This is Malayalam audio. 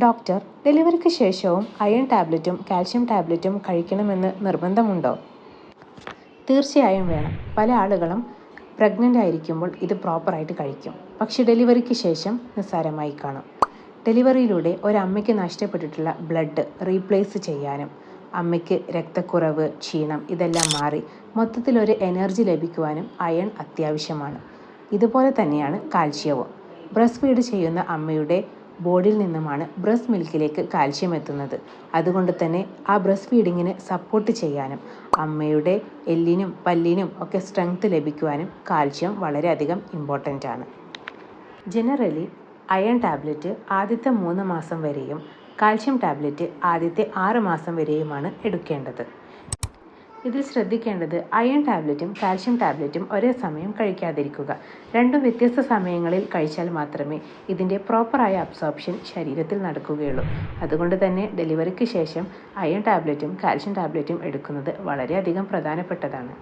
ഡോക്ടർ, ഡെലിവറിക്ക് ശേഷവും അയൺ ടാബ്ലറ്റും കാൽഷ്യം ടാബ്ലറ്റും കഴിക്കണമെന്ന് നിർബന്ധമുണ്ടോ? തീർച്ചയായും വേണം. പല ആളുകളും പ്രഗ്നൻ്റ് ആയിരിക്കുമ്പോൾ ഇത് പ്രോപ്പറായിട്ട് കഴിക്കും. പക്ഷേ ഡെലിവറിക്ക് ശേഷം നിസ്സാരമായി കാണും. ഡെലിവറിയിലൂടെ ഒരമ്മയ്ക്ക് നഷ്ടപ്പെട്ടിട്ടുള്ള ബ്ലഡ് റീപ്ലേസ് ചെയ്യാനും അമ്മയ്ക്ക് രക്തക്കുറവ്, ക്ഷീണം ഇതെല്ലാം മാറി മൊത്തത്തിലൊരു എനർജി ലഭിക്കുവാനും അയൺ അത്യാവശ്യമാണ്. ഇതുപോലെ തന്നെയാണ് കാൽഷ്യവും. ബ്രസ്റ്റ് ഫീഡ് ചെയ്യുന്ന അമ്മയുടെ ബോഡിയിൽ നിന്നുമാണ് ബ്രസ്റ്റ് മിൽക്കിലേക്ക് കാൽഷ്യം എത്തുന്നത്. അതുകൊണ്ട് തന്നെ ആ ബ്രസ്റ്റ് ഫീഡിങ്ങിന് സപ്പോർട്ട് ചെയ്യാനും അമ്മയുടെ എല്ലിനും പല്ലിനും ഒക്കെ സ്ട്രെങ്ത് ലഭിക്കുവാനും കാൽഷ്യം വളരെയധികം ഇമ്പോർട്ടൻ്റ് ആണ്. ജനറലി അയൺ ടാബ്ലറ്റ് ആദ്യത്തെ 3 മാസം വരെയും കാൽഷ്യം ടാബ്ലറ്റ് ആദ്യത്തെ 6 മാസം വരെയുമാണ് എടുക്കേണ്ടത്. ഇതിൽ ശ്രദ്ധിക്കേണ്ടത് അയൺ ടാബ്ലറ്റും കാൽഷ്യം ടാബ്ലറ്റും ഒരേ സമയം കഴിക്കാതിരിക്കുക. രണ്ടും വ്യത്യസ്ത സമയങ്ങളിൽ കഴിച്ചാൽ മാത്രമേ ഇതിൻ്റെ പ്രോപ്പറായ അബ്സോർപ്ഷൻ ശരീരത്തിൽ നടക്കുകയുള്ളൂ. അതുകൊണ്ട് തന്നെ ഡെലിവറിക്ക് ശേഷം അയൺ ടാബ്ലറ്റും കാൽഷ്യം ടാബ്ലറ്റും എടുക്കുന്നത് വളരെയധികം പ്രധാനപ്പെട്ടതാണ്.